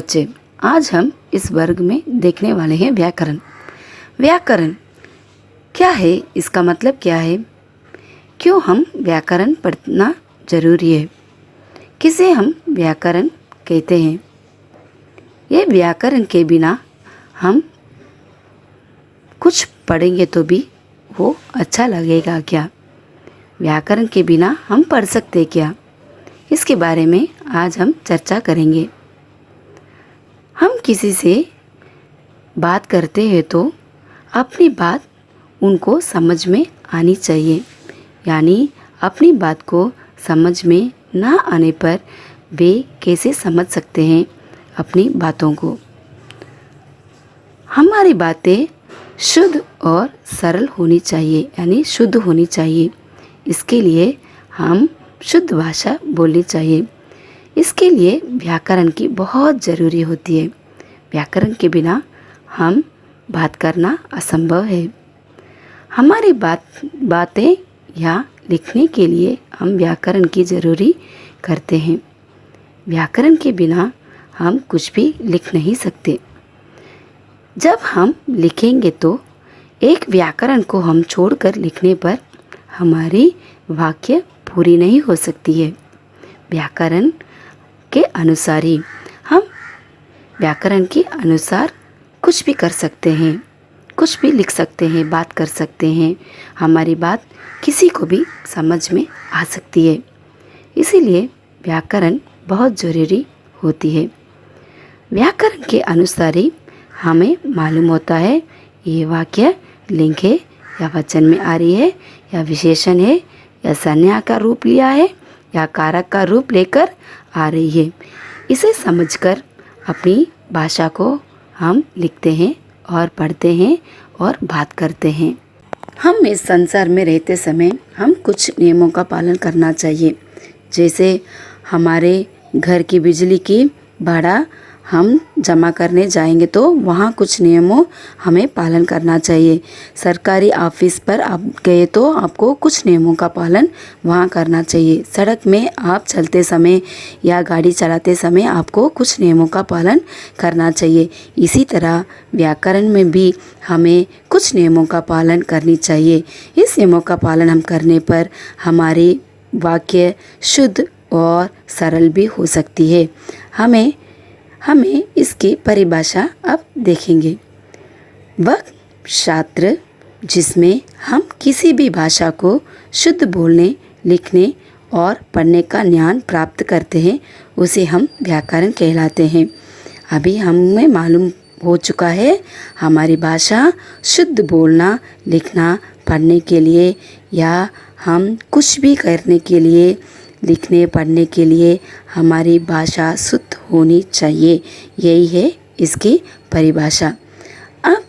बच्चे, आज हम इस वर्ग में देखने वाले हैं व्याकरण। व्याकरण क्या है, इसका मतलब क्या है, क्यों हम व्याकरण पढ़ना जरूरी है, किसे हम व्याकरण कहते हैं। ये व्याकरण के बिना हम कुछ पढ़ेंगे तो भी वो अच्छा लगेगा क्या? व्याकरण के बिना हम पढ़ सकते क्या? इसके बारे में आज हम चर्चा करेंगे। हम किसी से बात करते हैं तो अपनी बात उनको समझ में आनी चाहिए, यानी अपनी बात को समझ में ना आने पर वे कैसे समझ सकते हैं अपनी बातों को। हमारी बातें शुद्ध और सरल होनी चाहिए, यानी शुद्ध होनी चाहिए। इसके लिए हम शुद्ध भाषा बोलनी चाहिए। इसके लिए व्याकरण की बहुत ज़रूरी होती है। व्याकरण के बिना हम बात करना असंभव है। हमारी बातें या लिखने के लिए हम व्याकरण की ज़रूरी करते हैं। व्याकरण के बिना हम कुछ भी लिख नहीं सकते। जब हम लिखेंगे तो एक व्याकरण को हम छोड़कर लिखने पर हमारी वाक्य पूरी नहीं हो सकती है। व्याकरण के अनुसार ही हम व्याकरण के अनुसार कुछ भी कर सकते हैं, कुछ भी लिख सकते हैं, बात कर सकते हैं। हमारी बात किसी को भी समझ में आ सकती है। इसीलिए व्याकरण बहुत ज़रूरी होती है। व्याकरण के अनुसार ही हमें मालूम होता है ये वाक्य लिंग है या वचन में आ रही है, या विशेषण है, या संज्ञा का रूप लिया है, या कारक का रूप लेकर आ रही है। इसे समझकर अपनी भाषा को हम लिखते हैं और पढ़ते हैं और बात करते हैं। हम इस संसार में रहते समय हम कुछ नियमों का पालन करना चाहिए। जैसे हमारे घर की बिजली की भाड़ा हम जमा करने जाएंगे तो वहाँ कुछ नियमों हमें पालन करना चाहिए। सरकारी ऑफिस पर आप गए तो आपको कुछ नियमों का पालन वहाँ करना चाहिए। सड़क में आप चलते समय या गाड़ी चलाते समय आपको कुछ नियमों का पालन करना चाहिए। इसी तरह व्याकरण में भी हमें कुछ नियमों का पालन करनी चाहिए। इस नियमों का पालन हम करने पर हमारी वाक्य शुद्ध और सरल भी हो सकती है। हमें इसकी परिभाषा अब देखेंगे। वह शास्त्र जिसमें हम किसी भी भाषा को शुद्ध बोलने, लिखने और पढ़ने का ज्ञान प्राप्त करते हैं उसे हम व्याकरण कहलाते हैं। अभी हमें मालूम हो चुका है हमारी भाषा शुद्ध बोलना, लिखना, पढ़ने के लिए या हम कुछ भी करने के लिए, लिखने पढ़ने के लिए हमारी भाषा शुद्ध होनी चाहिए। यही है इसकी परिभाषा। अब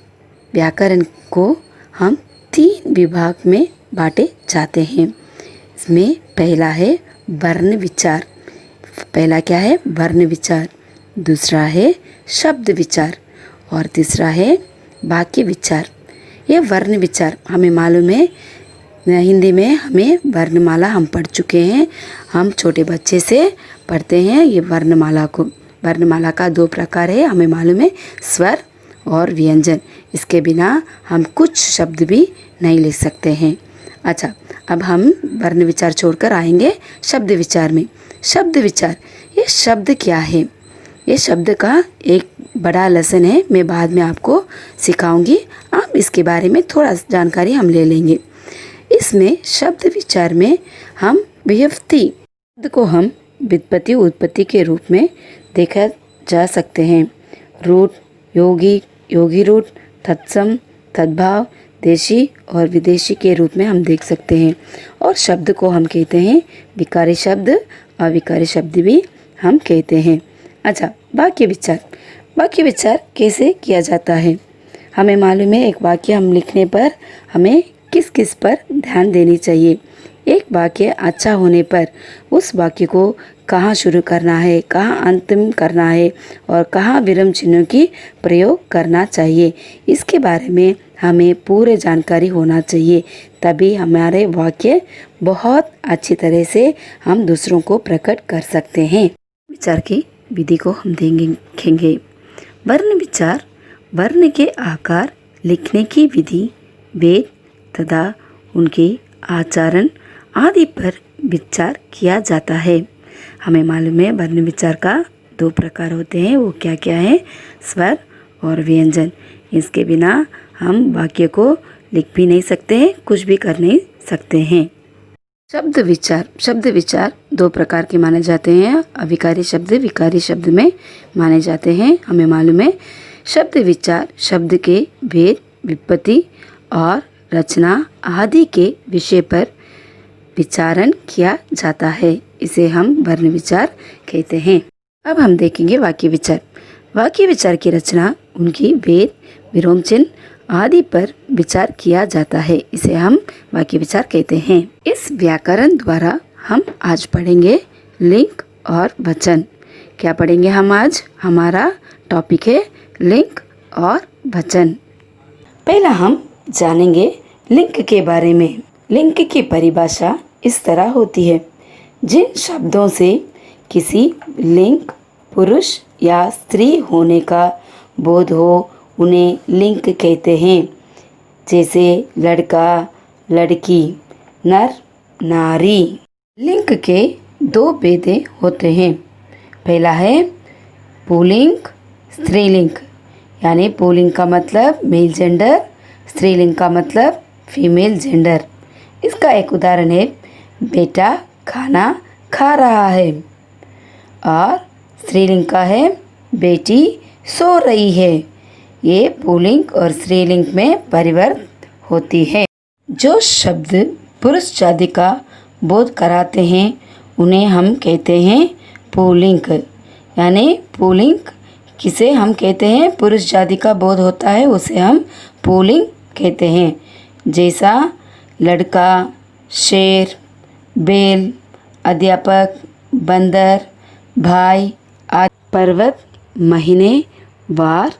व्याकरण को हम 3 विभाग में बांटे जाते हैं। इसमें पहला है वर्ण विचार। पहला क्या है? वर्ण विचार। दूसरा है शब्द विचार और तीसरा है वाक्य विचार। ये वर्ण विचार हमें मालूम है, हिंदी में हमें वर्णमाला हम पढ़ चुके हैं। हम छोटे बच्चे से पढ़ते हैं ये वर्णमाला को। वर्णमाला का 2 प्रकार है, हमें मालूम है, स्वर और व्यंजन। इसके बिना हम कुछ शब्द भी नहीं लिख सकते हैं। अच्छा, अब हम वर्ण विचार छोड़कर आएंगे शब्द विचार में। शब्द विचार, ये शब्द क्या है? ये शब्द का एक बड़ा लेसन है, मैं बाद में आपको सिखाऊंगी। आप इसके बारे में थोड़ा जानकारी हम ले लेंगे। इसमें शब्द विचार में हम विभक्ति शब्द को हम व्युत्पत्ति उत्पत्ति के रूप में देखा जा सकते हैं। रूट, योगी, योगी रूट, तत्सम, तद्भाव, देशी और विदेशी के रूप में हम देख सकते हैं। और शब्द को हम कहते हैं विकारी शब्द, अविकारी शब्द भी हम कहते हैं। अच्छा, वाक्य विचार। वाक्य विचार कैसे किया जाता है? हमें मालूम है एक वाक्य हम लिखने पर हमें किस किस पर ध्यान देनी चाहिए। एक वाक्य अच्छा होने पर उस वाक्य को कहाँ शुरू करना है, कहाँ अंतिम करना है और कहाँ विराम चिन्हों की प्रयोग करना चाहिए, इसके बारे में हमें पूरे जानकारी होना चाहिए। तभी हमारे वाक्य बहुत अच्छी तरह से हम दूसरों को प्रकट कर सकते हैं। विचार की विधि को हम देखेंगे। वर्ण विचार, वर्ण के आकार, लिखने की विधि, वेद तथा उनके आचरण आदि पर विचार किया जाता है। हमें मालूम है वर्ण विचार का 2 प्रकार होते हैं, वो क्या क्या है? स्वर और व्यंजन। इसके बिना हम वाक्य को लिख भी नहीं सकते हैं, कुछ भी कर नहीं सकते हैं। शब्द विचार, शब्द विचार 2 प्रकार के माने जाते हैं। अविकारी शब्द विकारी शब्द में माने जाते हैं। हमें मालूम है शब्द विचार शब्द के भेद, विपत्ति और रचना आदि के विषय पर विचारण किया जाता है। इसे हम वर्ण विचार कहते हैं। अब हम देखेंगे वाक्य विचार। वाक्य विचार की रचना उनकी भेद, विराम चिन्ह आदि पर विचार किया जाता है। इसे हम वाक्य विचार कहते हैं। इस व्याकरण द्वारा हम आज पढ़ेंगे लिंग और वचन। क्या पढ़ेंगे हम आज? हमारा टॉपिक है लिंग और वचन। पहला हम जानेंगे लिंग के बारे में। लिंग की परिभाषा इस तरह होती है, जिन शब्दों से किसी लिंग, पुरुष या स्त्री होने का बोध हो उन्हें लिंग कहते हैं। जैसे लड़का, लड़की, नर, नारी। लिंग के 2 भेद होते हैं। पहला है पुल्लिंग, स्त्रीलिंग। यानी पुल्लिंग का मतलब मेल जेंडर, स्त्रीलिंग का मतलब फीमेल जेंडर। इसका एक उदाहरण है बेटा खाना खा रहा है, और स्त्रीलिंग का है बेटी सो रही है। ये पुल्लिंग और स्त्रीलिंग में परिवर्तन होती है। जो शब्द पुरुष जाति का बोध कराते हैं उन्हें हम कहते हैं पुल्लिंग। यानी पुल्लिंग किसे हम कहते हैं? पुरुष जाति का बोध होता है उसे हम पुल्लिंग कहते हैं। जैसा लड़का, शेर, बैल, अध्यापक, बंदर, भाई आदि। पर्वत, महीने, वार,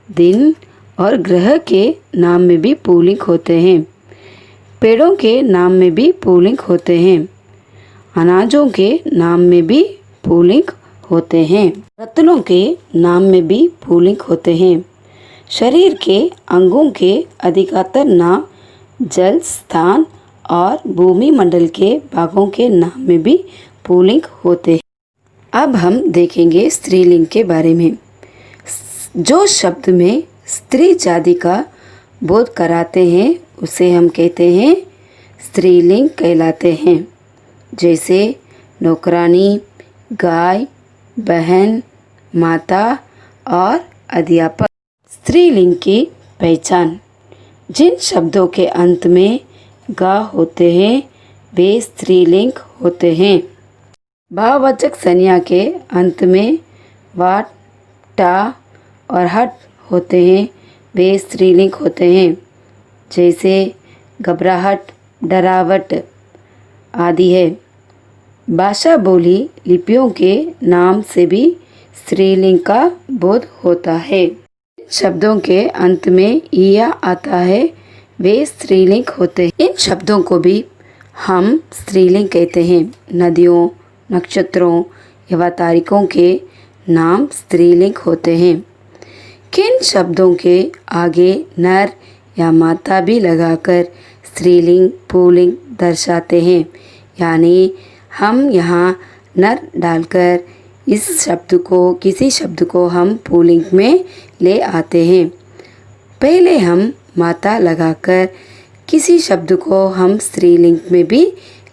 दिन और ग्रह के नाम में भी पुल्लिंग होते हैं। पेड़ों के नाम में भी पुल्लिंग होते हैं। अनाजों के नाम में भी पुल्लिंग होते हैं। रत्नों के नाम में भी पुल्लिंग होते हैं। शरीर के अंगों के अधिकतर नाम जल, स्थान और भूमि मंडल के भागों के नाम में भी पुल्लिंग होते हैं। अब हम देखेंगे स्त्रीलिंग के बारे में। जो शब्द में स्त्री जाति का बोध कराते हैं उसे हम कहते हैं स्त्रीलिंग कहलाते हैं। जैसे नौकरानी, गाय, बहन, माता और अध्यापक। स्त्रीलिंग की पहचान, जिन शब्दों के अंत में गा होते हैं वे स्त्रीलिंग होते हैं। भाववाचक संज्ञा के अंत में वाट, टा और हट होते हैं, वे स्त्रीलिंग होते हैं। जैसे घबराहट, डरावट आदि है। भाषा बोली लिपियों के नाम से भी स्त्रीलिंग का बोध होता है। शब्दों के अंत में या आता है वे स्त्रीलिंग होते हैं। इन शब्दों को भी हम स्त्रीलिंग कहते हैं। नदियों, नक्षत्रों एवं तारीखों के नाम स्त्रीलिंग होते हैं। किन शब्दों के आगे नर या माता भी लगाकर स्त्रीलिंग पुल्लिंग दर्शाते हैं। यानी हम यहाँ नर डालकर इस शब्द को, किसी शब्द को हम पुल्लिंग में ले आते हैं। पहले हम माता लगाकर किसी शब्द को हम स्त्रीलिंग में भी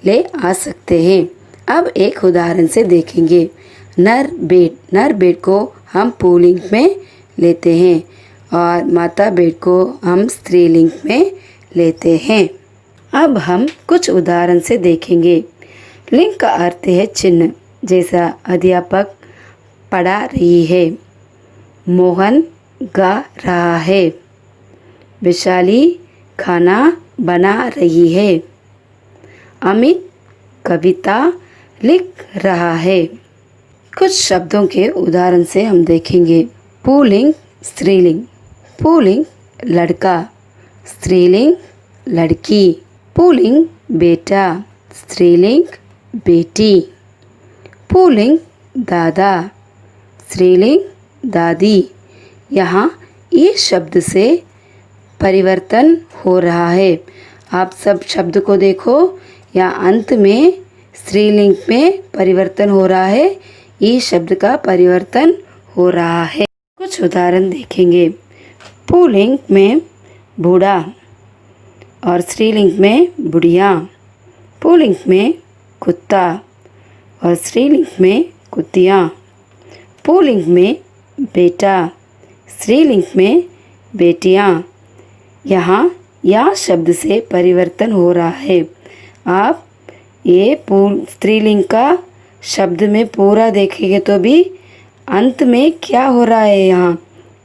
ले आ सकते हैं। अब एक उदाहरण से देखेंगे। नर बेट, नर बेट को हम पुल्लिंग में लेते हैं और माता बेट को हम स्त्रीलिंग में लेते हैं। अब हम कुछ उदाहरण से देखेंगे। लिंग का अर्थ है चिन्ह। जैसा अध्यापक पढ़ा रही है, मोहन गा रहा है, विशाली खाना बना रही है, अमित कविता लिख रहा है। कुछ शब्दों के उदाहरण से हम देखेंगे। पुल्लिंग, स्त्रीलिंग। पुल्लिंग लड़का, स्त्रीलिंग लड़की। पुल्लिंग बेटा, स्त्रीलिंग बेटी। पुल्लिंग दादा, स्त्रीलिंग दादी। यहाँ ये शब्द से परिवर्तन हो रहा है। आप सब शब्द को देखो, या अंत में स्त्रीलिंग में परिवर्तन हो रहा है, ये शब्द का परिवर्तन हो रहा है। कुछ उदाहरण देखेंगे। पुल्लिंग में बूढ़ा और स्त्रीलिंग में बुढ़िया। पुल्लिंग में कुत्ता और स्त्रीलिंग में कुतिया। पुल्लिंग में बेटा, स्त्रीलिंग में बेटियां। यहाँ या शब्द से परिवर्तन हो रहा है। आप ये स्त्रीलिंग का शब्द में पूरा देखेंगे तो भी अंत में क्या हो रहा है, यहाँ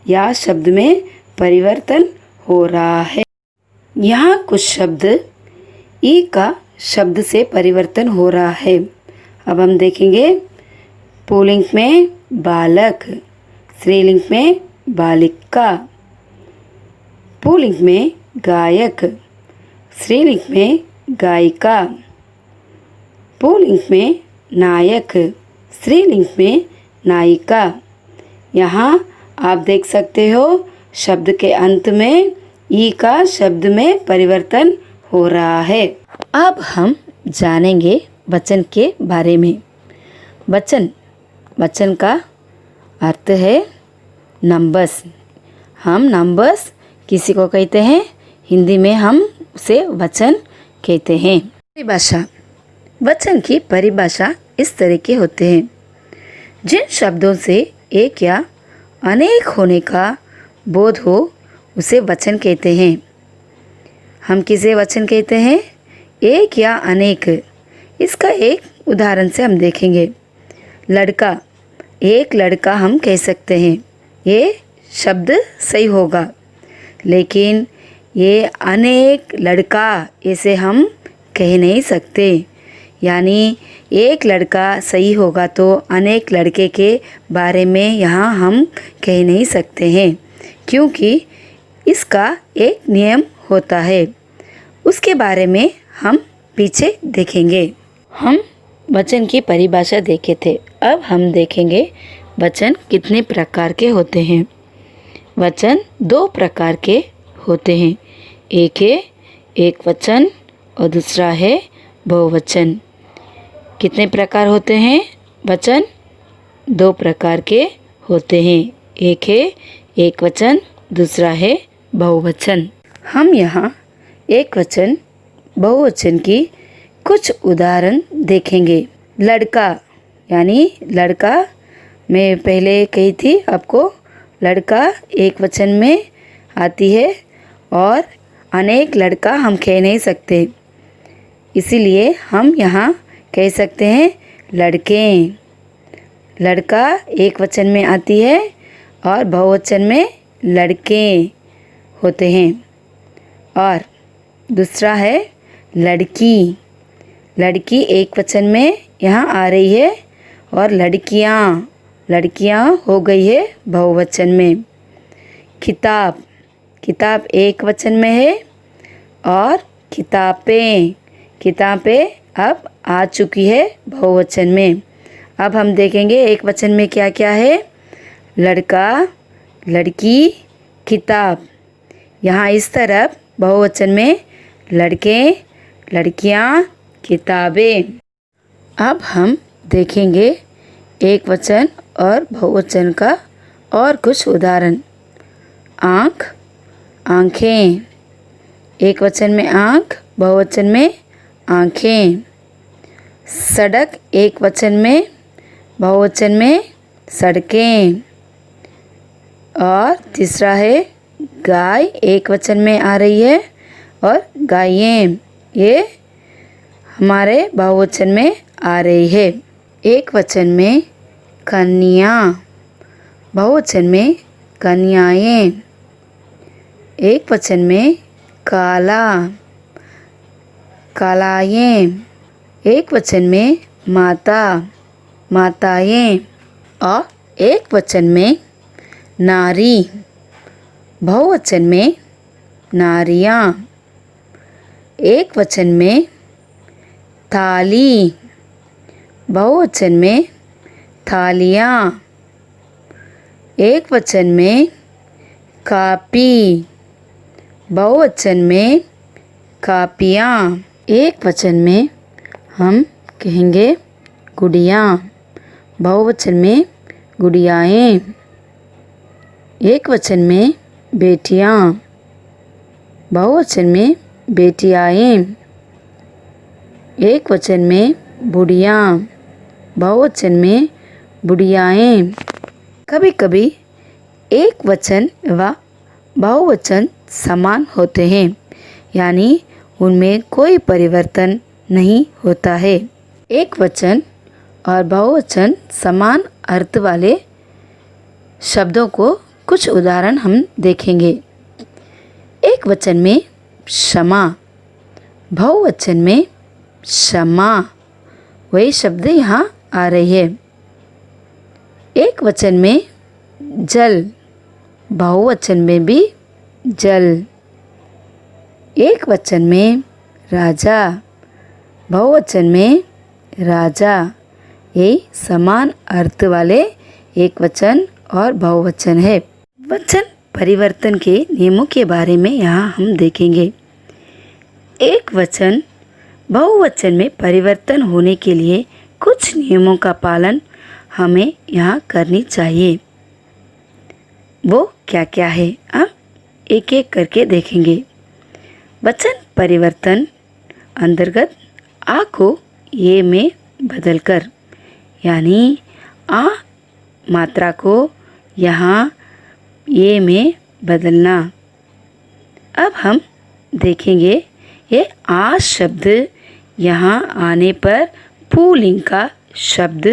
या शब्द में परिवर्तन हो रहा है। यहाँ कुछ शब्द ई का शब्द से परिवर्तन हो रहा है। अब हम देखेंगे। पुल्लिंग में बालक, स्त्रीलिंग में बालिका। पुल्लिंग में गायक, स्त्रीलिंग में गायिका। पुल्लिंग में नायक, स्त्रीलिंग में नायिका। यहाँ आप देख सकते हो शब्द के अंत में ई का शब्द में परिवर्तन हो रहा है। अब हम जानेंगे वचन के बारे में। वचन का अर्थ है नंबर्स। हम नंबर्स किसी को कहते हैं, हिंदी में हम उसे वचन कहते हैं। परिभाषा। वचन की परिभाषा इस तरह के होते हैं। जिन शब्दों से एक या अनेक होने का बोध हो उसे वचन कहते हैं। हम किसे वचन कहते हैं? एक या अनेक। इसका एक उदाहरण से हम देखेंगे। लड़का, एक लड़का हम कह सकते हैं, ये शब्द सही होगा। लेकिन ये अनेक लड़का ऐसे हम कह नहीं सकते। यानी एक लड़का सही होगा तो अनेक लड़के के बारे में यहाँ हम कह नहीं सकते हैं, क्योंकि इसका एक नियम होता है। उसके बारे में हम पीछे देखेंगे। हम वचन की परिभाषा देखे थे। अब हम देखेंगे वचन कितने प्रकार के होते हैं। वचन दो प्रकार के होते हैं। एक है एक वचन और दूसरा है बहुवचन। कितने प्रकार होते हैं? वचन दो प्रकार के होते हैं। एक है एक वचन, दूसरा है बहुवचन। हम यहाँ एक वचन बहुवचन की कुछ उदाहरण देखेंगे। लड़का, यानी लड़का मैं पहले कही थी आपको, लड़का एक वचन में आती है और अनेक लड़का हम कह नहीं सकते, इसीलिए हम यहाँ कह सकते हैं लड़के। लड़का एक वचन में आती है और बहुवचन में लड़के होते हैं। और दूसरा है लड़की। लड़की एक वचन में यहाँ आ रही है और लड़कियाँ हो गई है बहुवचन में। किताब, किताब एक वचन में है और किताबें अब आ चुकी है बहुवचन में। अब हम देखेंगे एक वचन में क्या क्या है। लड़का, लड़की, किताब। यहाँ इस तरफ बहुवचन में लड़के, लड़कियाँ, किताबें। अब हम देखेंगे एक वचन और बहुवचन का और कुछ उदाहरण। आँख, आँखें। एक वचन में आँख, बहुवचन में आँखें। सड़क एक वचन में, बहुवचन में सड़कें। और तीसरा है गाय, एक वचन में आ रही है और गायें, ये हमारे बहुवचन में आ रही है। एक वचन में कन्या, बहुवचन में कन्याएं। एक वचन में काला, कालाएं। एक वचन में माता, माताएं। और एक वचन में नारी, बहुवचन में नारियां। एक वचन में थाली, बहुवचन में थालियाँ। एक वचन में कापी, बहुवचन में कापियाँ। एक वचन में हम कहेंगे गुड़िया, बहुवचन में गुड़ियाएँ। एक वचन में बेटियाँ, बहुवचन में बेटियाएँ। एक वचन में बुढ़ियाँ, बहुवचन में बुढ़ियाएँ। कभी कभी एक वचन व बहुवचन समान होते हैं, यानी उनमें कोई परिवर्तन नहीं होता है। एक वचन और बहुवचन समान अर्थ वाले शब्दों को कुछ उदाहरण हम देखेंगे। एक वचन में क्षमा, बहुवचन में क्षमा, वही शब्द यहाँ आ रही है। एक वचन में जल, बहुवचन में भी जल। एक वचन में राजा, बहुवचन में राजा। यही समान अर्थ वाले एक वचन और बहुवचन है। वचन परिवर्तन के नियमों के बारे में यहाँ हम देखेंगे। एक वचन बहुवचन में परिवर्तन होने के लिए कुछ नियमों का पालन हमें यहाँ करनी चाहिए। वो क्या क्या है, हम एक एक करके देखेंगे। वचन परिवर्तन अंतर्गत आ को ये में बदलकर, यानी आ मात्रा को यहाँ ये में बदलना। अब हम देखेंगे ये आ शब्द यहाँ आने पर पुल्लिंग का शब्द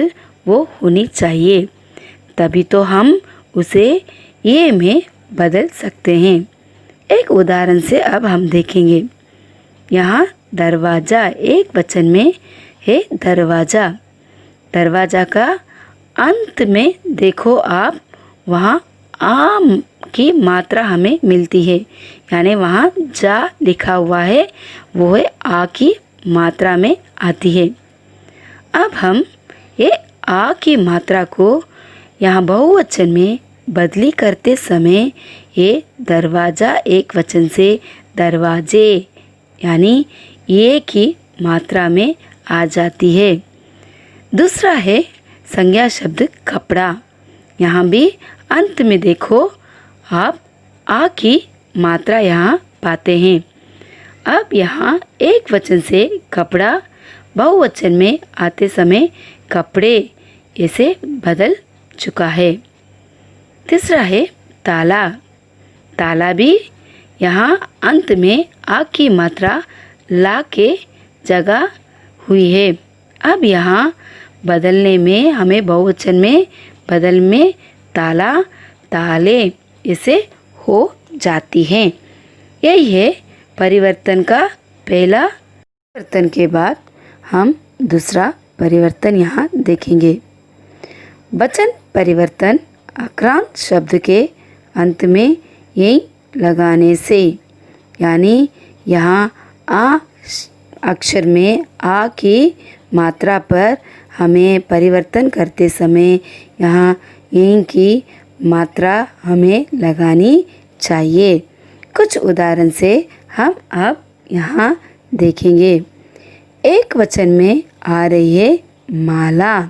वो होनी चाहिए, तभी तो हम उसे ये में बदल सकते हैं। एक उदाहरण से अब हम देखेंगे। यहाँ दरवाज़ा एक वचन में है दरवाज़ा। दरवाज़ा का अंत में देखो आप, वहाँ आ की मात्रा हमें मिलती है, यानी वहाँ जा लिखा हुआ है, वो है आ की मात्रा में आती है। अब हम ये आ की मात्रा को यहाँ बहुवचन में बदली करते समय ये दरवाज़ा एक वचन से दरवाजे यानी ये की मात्रा में आ जाती है। दूसरा है संज्ञा शब्द कपड़ा। यहाँ भी अंत में देखो आप आ की मात्रा यहाँ पाते हैं। अब यहाँ एक वचन से कपड़ा बहुवचन में आते समय कपड़े ऐसे बदल चुका है। तीसरा है ताला। ताला भी यहाँ अंत में आ की मात्रा ला के जगह हुई है। अब यहाँ बदलने में हमें बहुवचन में बदल में ताला ताले ऐसे हो जाती हैं। यही है परिवर्तन का पहला। परिवर्तन के बाद हम दूसरा परिवर्तन यहाँ देखेंगे। वचन परिवर्तन आक्रांत शब्द के अंत में यही लगाने से, यानी यहाँ आ अक्षर में आ की मात्रा पर हमें परिवर्तन करते समय यहाँ यहीं की मात्रा हमें लगानी चाहिए। कुछ उदाहरण से हम अब यहाँ देखेंगे। एक वचन में आ रही है माला।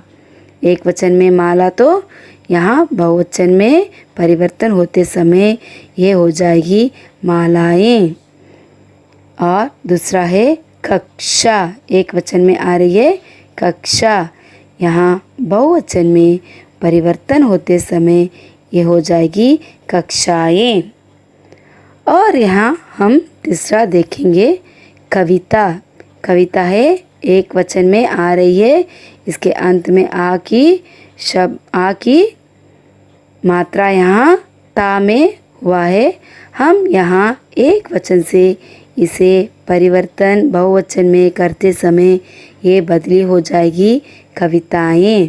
एक वचन में माला तो यहाँ बहुवचन में परिवर्तन होते समय ये हो जाएगी मालाएं। और दूसरा है कक्षा। एक वचन में आ रही है कक्षा, यहाँ बहुवचन में परिवर्तन होते समय ये हो जाएगी कक्षाएं। और यहाँ हम तीसरा देखेंगे कविता। कविता है एक वचन में आ रही है, इसके अंत में आ की मात्रा यहाँ ता में हुआ है। हम यहाँ एक वचन से इसे परिवर्तन बहुवचन में करते समय ये बदली हो जाएगी कविताएं।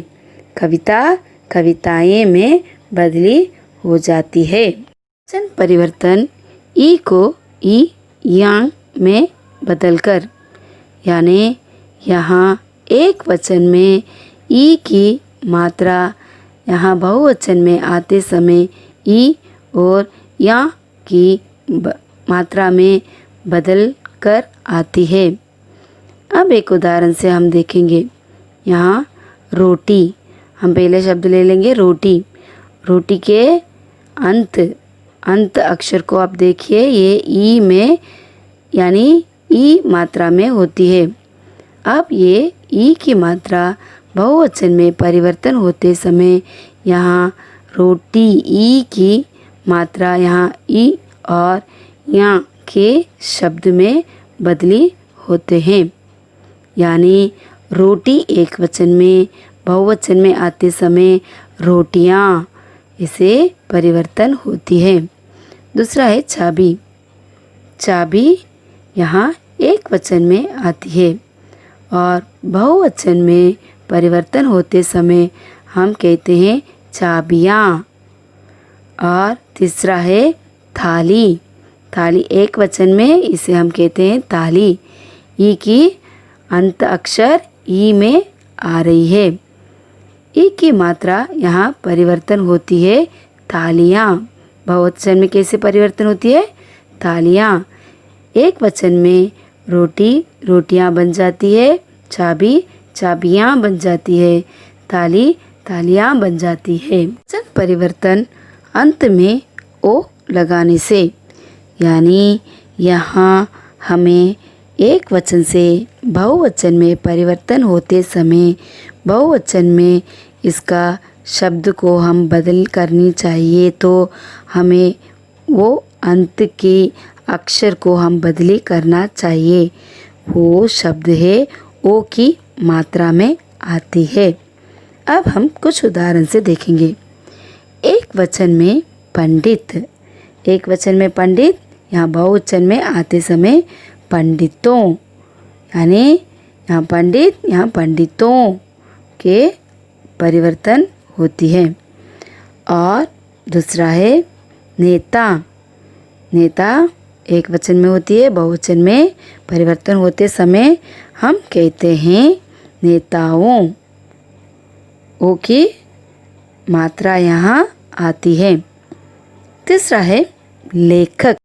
कविता कविताएं में बदली हो जाती है। वचन परिवर्तन ई को ई यांग में बदलकर, यानी यहाँ एक वचन में ई की मात्रा यहाँ बहुवचन में आते समय ई और या की मात्रा में बदल कर आती है। अब एक उदाहरण से हम देखेंगे। यहाँ रोटी, हम पहले शब्द ले लेंगे रोटी। रोटी के अंत अक्षर को आप देखिए, ये ई में यानी ई मात्रा में होती है। अब ये ई की मात्रा बहुवचन में परिवर्तन होते समय यहाँ रोटी ई की मात्रा यहाँ ई और यहाँ के शब्द में बदली होते हैं। यानी रोटी एक वचन में बहुवचन में आते समय रोटियाँ, इसे परिवर्तन होती है। दूसरा है चाबी। चाबी यहाँ एक वचन में आती है और बहुवचन में परिवर्तन होते समय हम कहते हैं चाबियाँ। और तीसरा है थाली। थाली एक वचन में, इसे हम कहते हैं थाली। ई की अंत अक्षर ई में आ रही है। ई की मात्रा यहाँ परिवर्तन होती है थालियाँ। बहुवचन में कैसे परिवर्तन होती है? थालियाँ। एक वचन में रोटी रोटियाँ बन जाती है, चाबी चाबियाँ बन जाती है, थाली थालियाँ बन जाती है। वचन परिवर्तन अंत में ओ लगाने से, यानी यहाँ हमें एक वचन से बहुवचन में परिवर्तन होते समय बहुवचन में इसका शब्द को हम बदल करनी चाहिए, तो हमें वो अंत के अक्षर को हम बदली करना चाहिए। वो शब्द है ओ की मात्रा में आती है। अब हम कुछ उदाहरण से देखेंगे। एक वचन में पंडित, एक वचन में पंडित, यहाँ बहुवचन में आते समय पंडितों, यानी यहाँ पंडित यहाँ पंडितों के परिवर्तन होती है। और दूसरा है नेता। नेता एक वचन में होती है, बहुवचन में परिवर्तन होते समय हम कहते हैं नेताओं। ओ की मात्रा यहाँ आती है। तीसरा है लेखक।